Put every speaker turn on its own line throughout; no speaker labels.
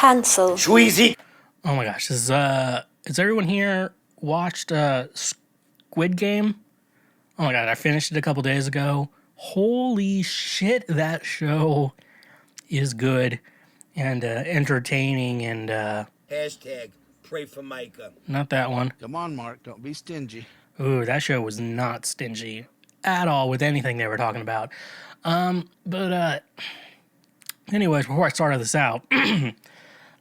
Cancelled.
Schweezy.
Oh my gosh, has everyone here watched Squid Game? Oh my god, I finished it a couple days ago. Holy shit, that show is good and entertaining and
Hashtag pray for Micah.
not that one.
Come on, Mark, don't be stingy.
Ooh, that show was not stingy at all with anything they were talking about. But anyways, before I started this out,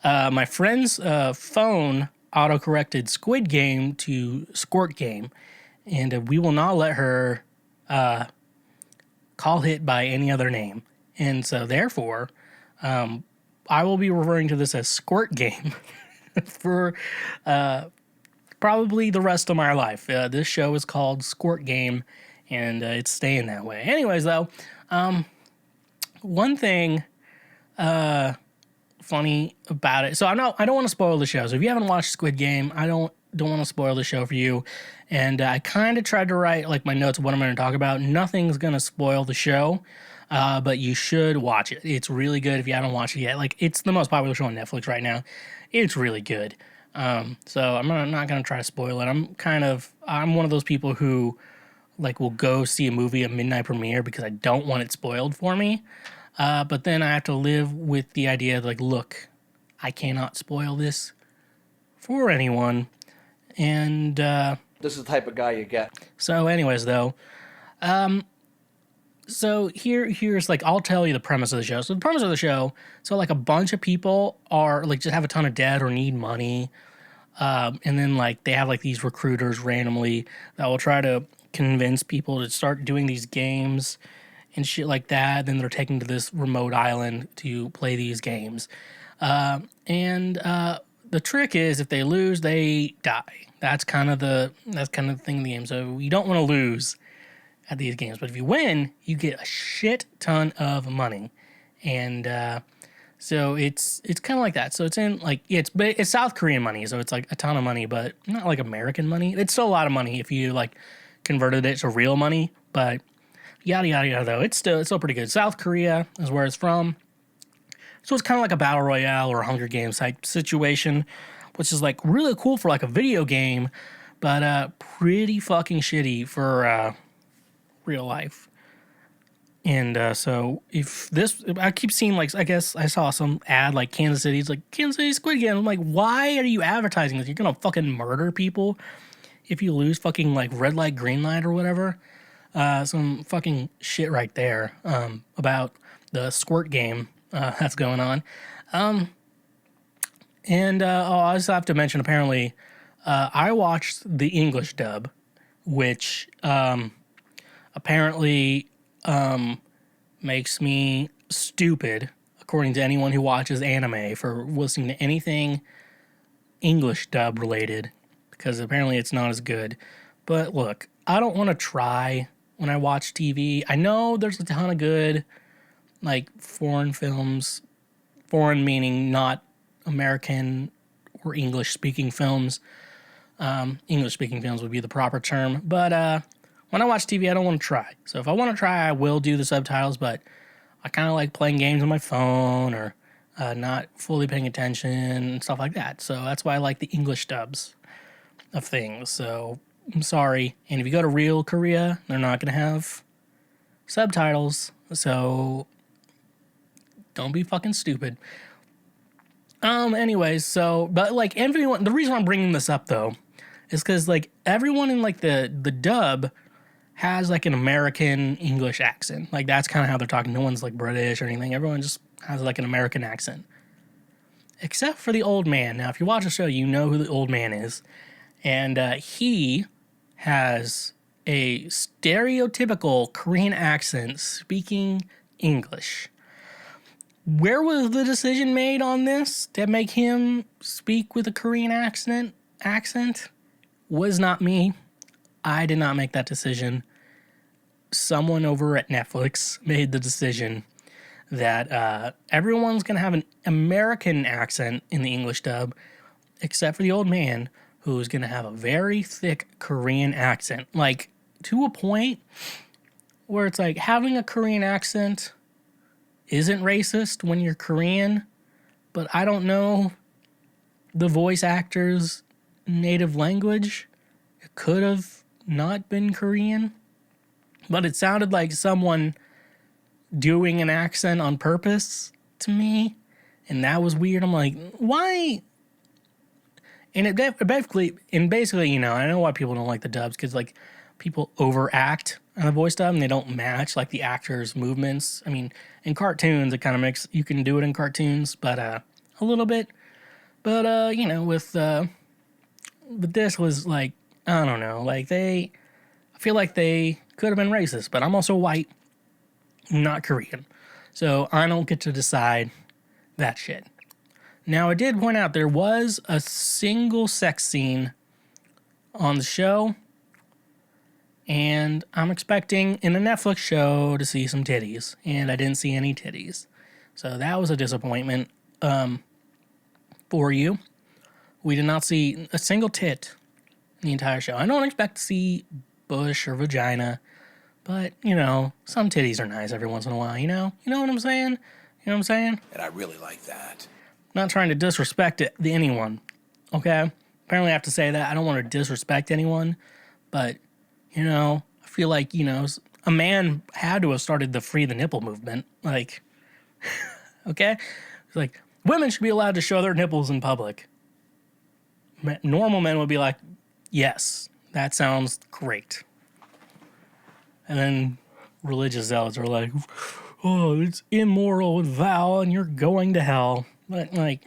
my friend's phone autocorrected Squid Game to Squirt Game, and we will not let her call it by any other name. And so, therefore, I will be referring to this as Squirt Game for probably the rest of my life. This show is called Squirt Game, and it's staying that way. Anyways, though, one thing funny about it. So I don't want to spoil the show. So if you haven't watched Squid Game, I don't want to spoil the show for you. And I kind of tried to write like my notes of what I'm going to talk about. Nothing's going to spoil the show, but you should watch it. It's really good if you haven't watched it yet. Like, it's the most popular show on Netflix right now. It's really good. So I'm not going to try to spoil it. I'm one of those people who like will go see a movie at midnight premiere because I don't want it spoiled for me. But then I have to live with the idea of like, look, I cannot spoil this for anyone. And
this is the type of guy you get.
So anyways, though, so here's like, I'll tell you the premise of the show. So the premise of the show, so like a bunch of people are like just have a ton of debt or need money. And then like they have like these recruiters randomly that will try to convince people to start doing these games and shit like that. Then they're taken to this remote island to play these games. And the trick is if they lose, they die. That's kind of the thing in the game. So you don't want to lose at these games. But if you win, you get a shit ton of money. And so it's kind of like that. So it's in like it's South Korean money, so it's like a ton of money, but not like American money. It's still a lot of money if you like converted it to real money, but yada yada yada. Though it's still pretty good. South Korea is where it's from, so it's kind of like a battle royale or a Hunger Games type situation, which is like really cool for like a video game, but pretty fucking shitty for real life. And so if I keep seeing like, I guess I saw some ad like Kansas City's like Kansas City Squid Game. I'm like, why are you advertising this? You're gonna fucking murder people if you lose fucking like red light, green light or whatever. Some fucking shit right there about the squirt game that's going on. I also have to mention, apparently, I watched the English dub, which apparently makes me stupid, according to anyone who watches anime, for listening to anything English dub related, because apparently it's not as good. But look, I don't want to try when I watch TV. I know there's a ton of good, like, foreign films, foreign meaning not American or English-speaking films. English-speaking films would be the proper term. But when I watch TV, I don't want to try. So if I want to try, I will do the subtitles, but I kind of like playing games on my phone or not fully paying attention and stuff like that. So that's why I like the English dubs of things. So I'm sorry. And if you go to real Korea, they're not going to have subtitles. So don't be fucking stupid. Anyways, so, but like everyone, the reason I'm bringing this up though, is because like everyone in like the dub has like an American English accent. Like that's kind of how they're talking. No one's like British or anything. Everyone just has like an American accent. Except for the old man. Now, if you watch the show, you know who the old man is. And he has a stereotypical Korean accent speaking English. Where was the decision made on this to make him speak with a Korean accent? Was not me. I did not make that decision. Someone over at Netflix made the decision that everyone's going to have an American accent in the English dub, except for the old man, who's going to have a very thick Korean accent. Like, to a point where it's like having a Korean accent isn't racist when you're Korean, but I don't know the voice actor's native language. It could have not been Korean, but it sounded like someone doing an accent on purpose to me, and that was weird. I'm like, why? And basically, you know, I know why people don't like the dubs, because like people overact on the voice dub and they don't match like the actors' movements. I mean, in cartoons, it kind of makes, you can do it in cartoons, but a little bit. But you know, with this was like, I don't know, like I feel like they could have been racist, but I'm also white, not Korean, so I don't get to decide that shit. Now, I did point out there was a single sex scene on the show, and I'm expecting in a Netflix show to see some titties, and I didn't see any titties. So that was a disappointment for you. We did not see a single tit in the entire show. I don't expect to see bush or vagina, but, you know, some titties are nice every once in a while, you know? You know what I'm saying? You know what I'm saying?
And I really like that.
Not trying to disrespect anyone, okay? Apparently I have to say that. I don't want to disrespect anyone, but, you know, I feel like, you know, a man had to have started the free the nipple movement. Like, okay? It's like, women should be allowed to show their nipples in public. Normal men would be like, yes, that sounds great. And then religious zealots are like, oh, it's immoral and foul and you're going to hell. But, like,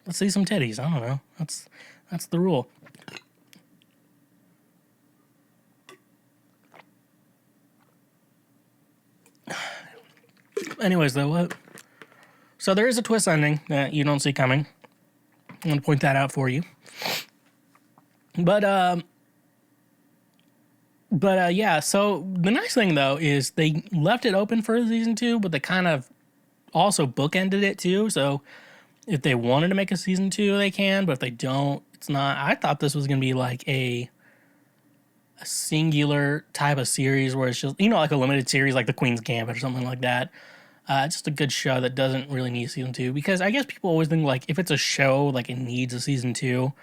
let's see some titties. I don't know. That's the rule. Anyways, though, what? So there is a twist ending that you don't see coming. I'm going to point that out for you. But yeah, so the nice thing, though, is they left it open for season 2, but they kind of also bookended it, too. So if they wanted to make a season 2, they can, but if they don't, it's not. I thought this was going to be like a singular type of series where it's just, you know, like a limited series like The Queen's Gambit or something like that. Just a good show that doesn't really need season 2, because I guess people always think, like, if it's a show, like, it needs a season 2.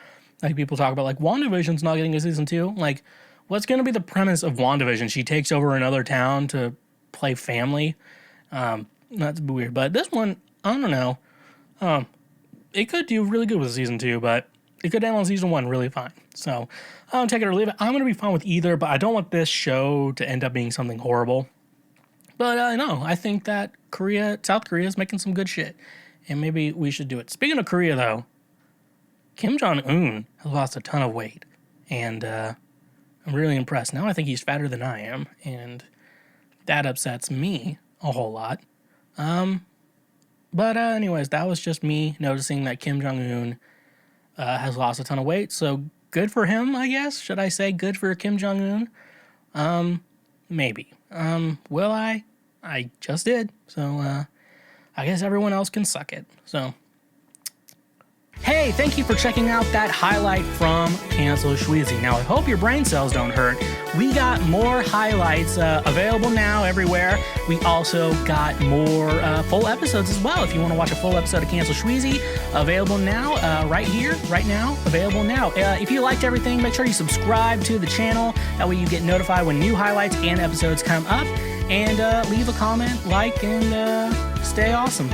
Like, people talk about, like, WandaVision's not getting a season 2. Like, what's going to be the premise of WandaVision? She takes over another town to play family. That's weird. But this one, I don't know. It could do really good with season 2, but it could end on season 1 really fine. So, take it or leave it. I'm going to be fine with either, but I don't want this show to end up being something horrible. But, no, I think that South Korea is making some good shit. And maybe we should do it. Speaking of Korea, though, Kim Jong-un has lost a ton of weight. And, I'm really impressed. Now I think he's fatter than I am, and that upsets me a whole lot. But anyways, that was just me noticing that Kim Jong-un has lost a ton of weight, so good for him, I guess. Should I say good for Kim Jong-un? Maybe. Will I? I just did, so I guess everyone else can suck it, so... Hey, thank you for checking out that highlight from Cancel Schweezy. Now, I hope your brain cells don't hurt. We got more highlights available now everywhere. We also got more full episodes as well. If you want to watch a full episode of Cancel Schweezy, available now, right here, right now, available now. If you liked everything, make sure you subscribe to the channel. That way you get notified when new highlights and episodes come up. And leave a comment, like, and stay awesome.